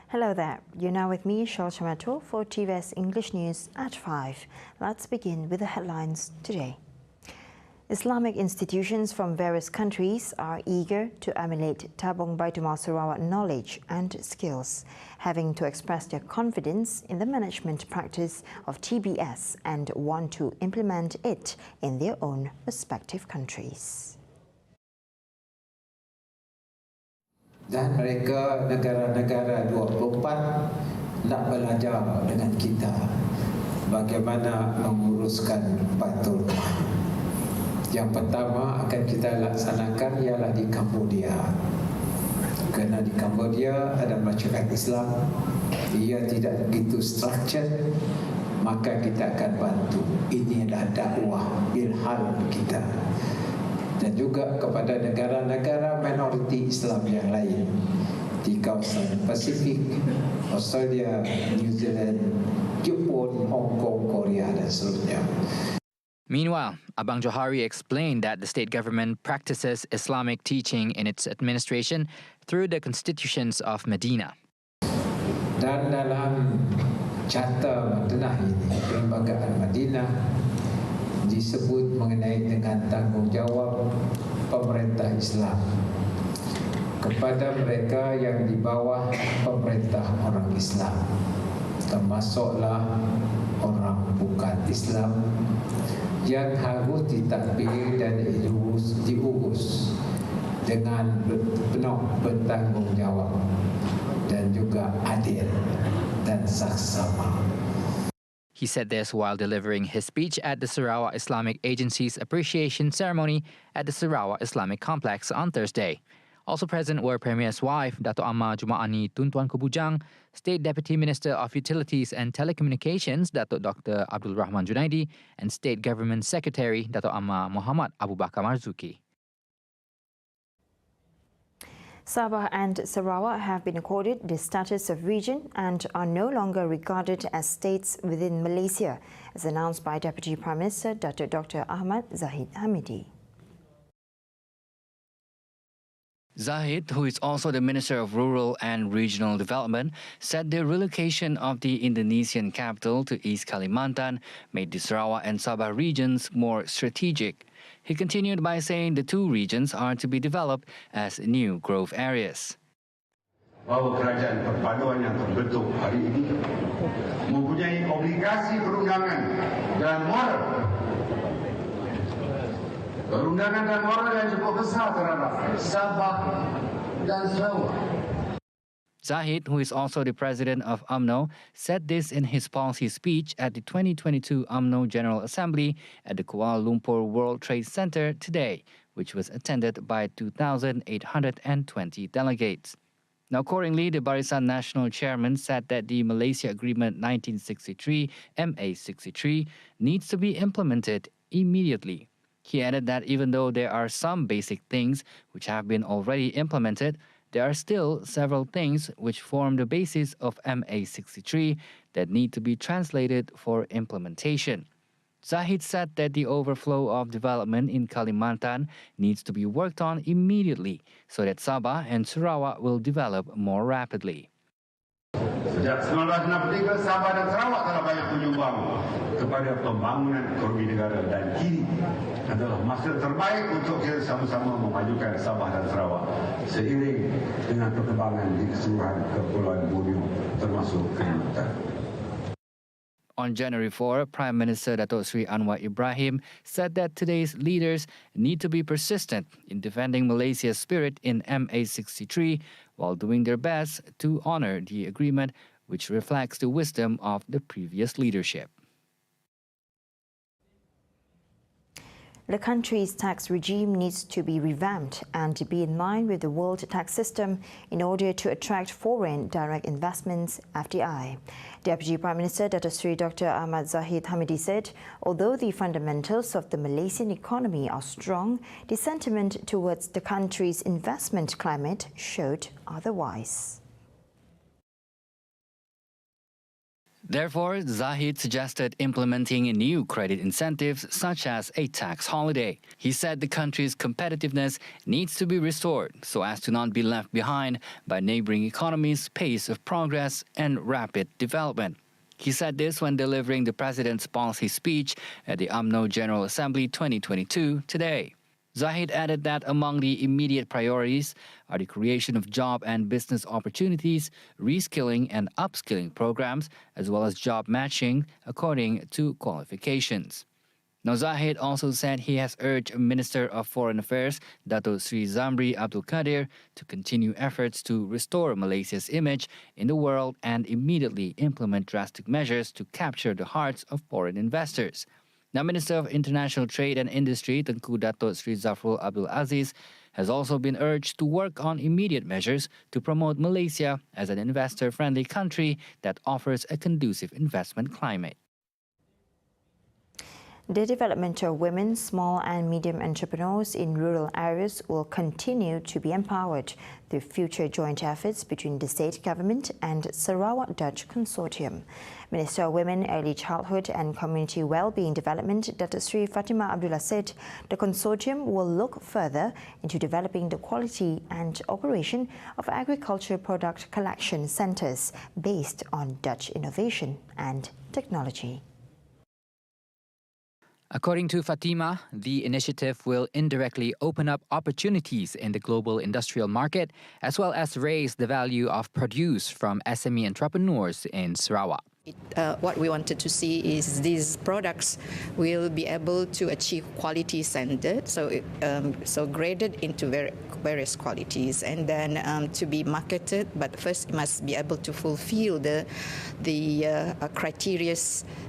Hello there. You're now with me, Shal Chamato, for TVS English News at 5. Let's begin with the headlines today. Islamic institutions from various countries are eager to emulate Tabung Baitul Sarawak knowledge and skills, having to express their confidence in the management practice of TVS and want to implement it in their own respective countries. Dan mereka negara-negara 24 nak belajar dengan kita bagaimana menguruskan Baitul Mal. Yang pertama akan kita laksanakan ialah di Cambodia. Kerana di Cambodia ada masyarakat Islam, ia tidak begitu structured, maka kita akan bantu. Ini adalah dakwah ilham kita. Dan juga kepada negara-negara minoriti Islam yang lain di kawasan Pasifik, Australia, New Zealand, Jepun, Hong Kong, Korea dan seterusnya. Meanwhile, Abang Johari explained that the state government practices Islamic teaching in its administration through the constitutions of Medina. Dan dalam Carta Madinah ini, Perlembagaan Madinah disebut mengenai dengan tanggungjawab pemerintah Islam kepada mereka yang di bawah pemerintah orang Islam, termasuklah orang bukan Islam yang harus ditadbir dan diurus dengan penuh bertanggungjawab dan juga adil dan saksama. He said this while delivering his speech at the Sarawak Islamic Agency's appreciation ceremony at the Sarawak Islamic Complex on Thursday. Also present were Premier's wife, Dato' Amma Jumaani Tun Tuan Kubujang, State Deputy Minister of Utilities and Telecommunications, Dato' Dr. Abdul Rahman Junaidi, and State Government Secretary, Dato' Amma Muhammad Abu Bakar Marzuki. Sabah and Sarawak have been accorded the status of region and are no longer regarded as states within Malaysia, as announced by Deputy Prime Minister Dr. Ahmad Zahid Hamidi. Zahid, who is also the Minister of Rural and Regional Development, said the relocation of the Indonesian capital to East Kalimantan made the Sarawak and Sabah regions more strategic. He continued by saying the two regions are to be developed as new growth areas. Bahawa kerajaan perpaduan yang terbentuk hari ini mempunyai obligasi perundangan dan moral. Perundangan dan moral yang cukup besar terhadap Sabah dan Sarawak. Zahid, who is also the president of UMNO, said this in his policy speech at the 2022 UMNO General Assembly at the Kuala Lumpur World Trade Center today, which was attended by 2,820 delegates. Now, accordingly, the Barisan National Chairman said that the Malaysia Agreement 1963, MA63, needs to be implemented immediately. He added that even though there are some basic things which have been already implemented, there are still several things which form the basis of MA63 that need to be translated for implementation. Zahid said that the overflow of development in Kalimantan needs to be worked on immediately so that Sabah and Sarawak will develop more rapidly. Sejak 1963, Sabah dan Sarawak telah banyak menyumbang kepada pembangunan ekonomi negara dan kini adalah masa terbaik untuk kita sama-sama memajukan Sabah dan Sarawak seiring dengan perkembangan di keseluruhan Kepulauan Borneo termasuk Kalimantan. On January 4, Prime Minister Datuk Seri Anwar Ibrahim said that today's leaders need to be persistent in defending Malaysia's spirit in MA63 while doing their best to honor the agreement, which reflects the wisdom of the previous leadership. The country's tax regime needs to be revamped and to be in line with the world tax system in order to attract foreign direct investments, FDI. Deputy Prime Minister Dr. Ahmad Zahid Hamidi said, although the fundamentals of the Malaysian economy are strong, the sentiment towards the country's investment climate showed otherwise. Therefore, Zahid suggested implementing new credit incentives such as a tax holiday. He said the country's competitiveness needs to be restored so as to not be left behind by neighboring economies' pace of progress and rapid development. He said this when delivering the president's policy speech at the UMNO General Assembly 2022 today. Zahid added that among the immediate priorities are the creation of job and business opportunities, reskilling and upskilling programs, as well as job matching according to qualifications. Now, Zahid also said he has urged Minister of Foreign Affairs, Dato Sri Zamri Abdul Qadir, to continue efforts to restore Malaysia's image in the world and immediately implement drastic measures to capture the hearts of foreign investors. Now, Minister of International Trade and Industry, Tengku Dato Sri Zafrul Abdul Aziz, has also been urged to work on immediate measures to promote Malaysia as an investor-friendly country that offers a conducive investment climate. The development of women, small and medium entrepreneurs in rural areas will continue to be empowered through future joint efforts between the state government and Sarawak Dutch Consortium. Minister of Women, Early Childhood and Community Wellbeing Development, Dato Sri Fatima Abdullah said the consortium will look further into developing the quality and operation of agriculture product collection centres based on Dutch innovation and technology. According to Fatima, the initiative will indirectly open up opportunities in the global industrial market, as well as raise the value of produce from SME entrepreneurs in Sarawak. What we wanted to see is these products will be able to achieve quality standard, so graded into various qualities, and then to be marketed. But first, it must be able to fulfill the criteria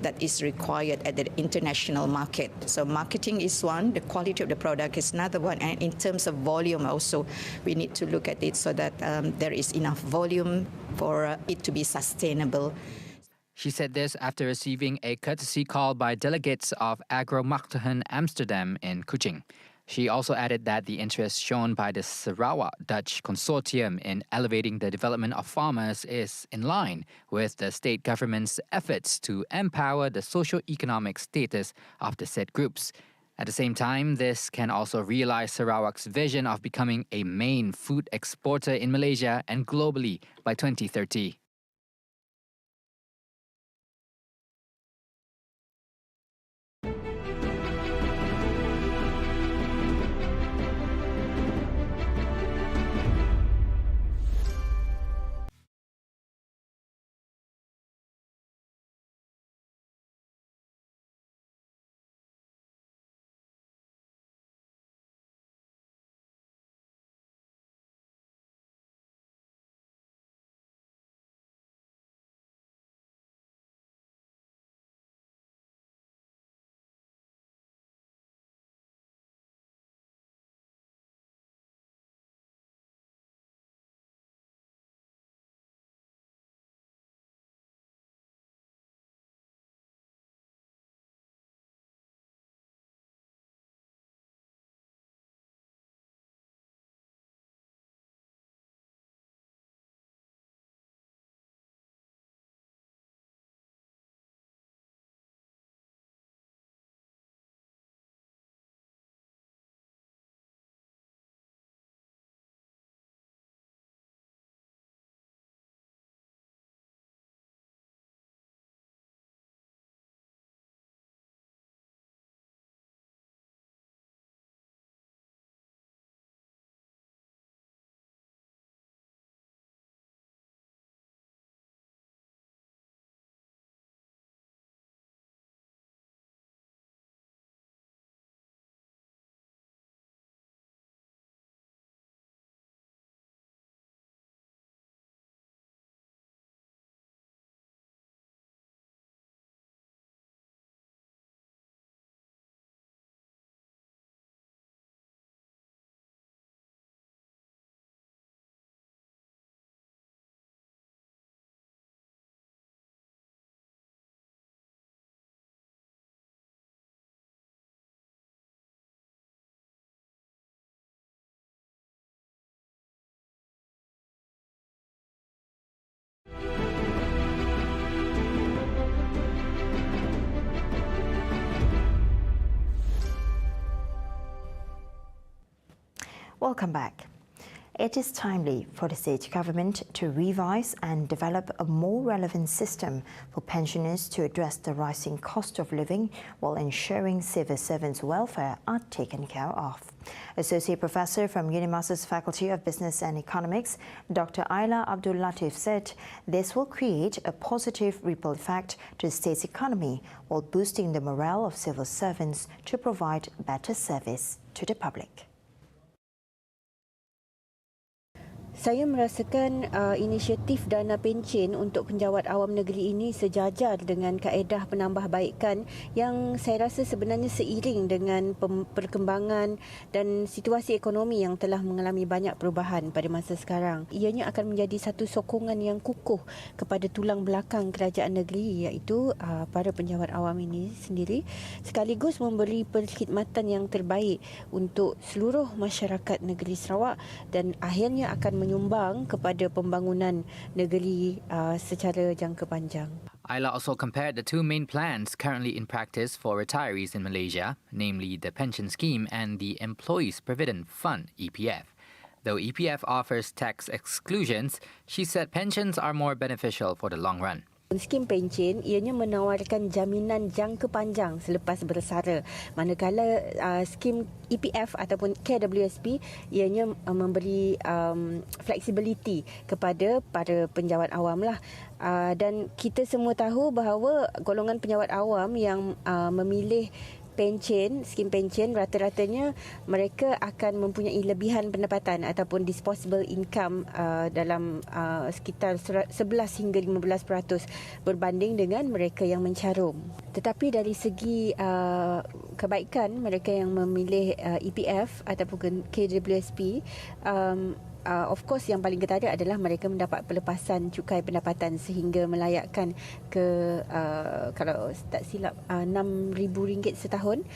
that is required at the international market. So marketing is one, the quality of the product is another one, and in terms of volume also, we need to look at it so that there is enough volume for it to be sustainable. She said this after receiving a courtesy call by delegates of Agro-Marktahan Amsterdam in Kuching. She also added that the interest shown by the Sarawak Dutch Consortium in elevating the development of farmers is in line with the state government's efforts to empower the socio-economic status of the said groups. At the same time, this can also realize Sarawak's vision of becoming a main food exporter in Malaysia and globally by 2030. Welcome back. It is timely for the state government to revise and develop a more relevant system for pensioners to address the rising cost of living while ensuring civil servants' welfare are taken care of. Associate Professor from UNIMAS's Faculty of Business and Economics, Dr. Ayla Abdul Latif said this will create a positive ripple effect to the state's economy while boosting the morale of civil servants to provide better service to the public. Saya merasakan inisiatif dana pencen untuk penjawat awam negeri ini sejajar dengan kaedah penambahbaikan yang saya rasa sebenarnya seiring dengan perkembangan dan situasi ekonomi yang telah mengalami banyak perubahan pada masa sekarang. Ianya akan menjadi satu sokongan yang kukuh kepada tulang belakang kerajaan negeri, iaitu para penjawat awam ini sendiri, sekaligus memberi perkhidmatan yang terbaik untuk seluruh masyarakat negeri Sarawak dan akhirnya akan menyumbang kepada pembangunan negeri secara jangka panjang. Ayla also compared the two main plans currently in practice for retirees in Malaysia, namely the pension scheme and the Employees Provident Fund, EPF. Though EPF offers tax exclusions, she said pensions are more beneficial for the long run. Skim pencen ianya menawarkan jaminan jangka panjang selepas bersara, manakala skim EPF ataupun KWSP ianya memberi flexibility kepada para penjawat awam lah. Dan kita semua tahu bahawa golongan penjawat awam yang memilih pencen, skim pencen, rata-ratanya mereka akan mempunyai lebihan pendapatan ataupun disposable income dalam sekitar 11 hingga 15% berbanding dengan mereka yang mencarum. Tetapi dari segi kebaikan mereka yang memilih EPF ataupun KWSP, of course yang paling ketara adalah mereka mendapat pelepasan cukai pendapatan sehingga melayakkan ke kalau tak silap RM6,000 setahun,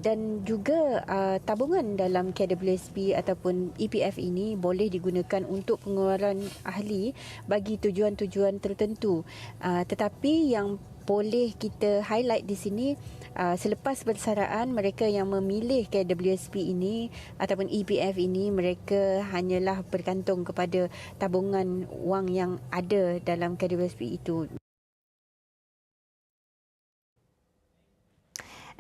dan juga tabungan dalam KWSP ataupun EPF ini boleh digunakan untuk pengeluaran ahli bagi tujuan-tujuan tertentu. Tetapi yang boleh kita highlight di sini, selepas bersaraan mereka yang memilih KWSP ini ataupun EPF ini, mereka hanyalah bergantung kepada tabungan wang yang ada dalam KWSP itu.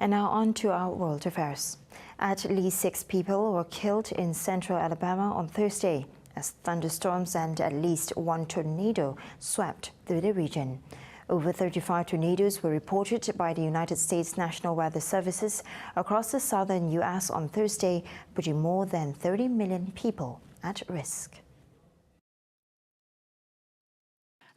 And now on to our world affairs. At least 6 people were killed in central Alabama on Thursday as thunderstorms and at least one tornado swept through the region. Over 35 tornadoes were reported by the United States National Weather Services across the southern U.S. on Thursday, putting more than 30 million people at risk.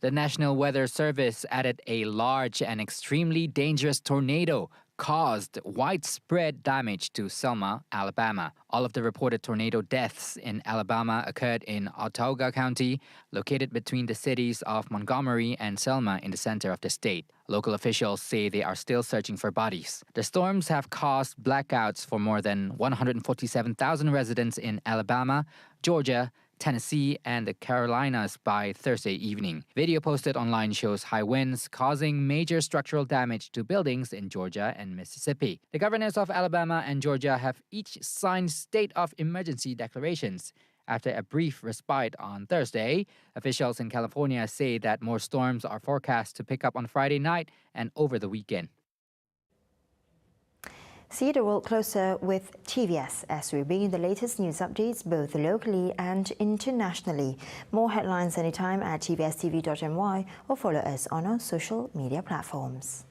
The National Weather Service added a large and extremely dangerous tornado caused widespread damage to Selma, Alabama. All of the reported tornado deaths in Alabama occurred in Autauga County, located between the cities of Montgomery and Selma in the center of the state. Local officials say they are still searching for bodies. The storms have caused blackouts for more than 147,000 residents in Alabama, Georgia, Tennessee, and the Carolinas by Thursday evening. Video posted online shows high winds causing major structural damage to buildings in Georgia and Mississippi. The governors of Alabama and Georgia have each signed state of emergency declarations. After a brief respite on Thursday, officials in California say that more storms are forecast to pick up on Friday night and over the weekend. See the world closer with TVS as we bring you the latest news updates both locally and internationally. More headlines anytime at tvstv.my or follow us on our social media platforms.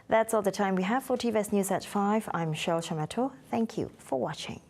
That's all the time we have for TVS News at 5. I'm Cheryl Chamato. Thank you for watching.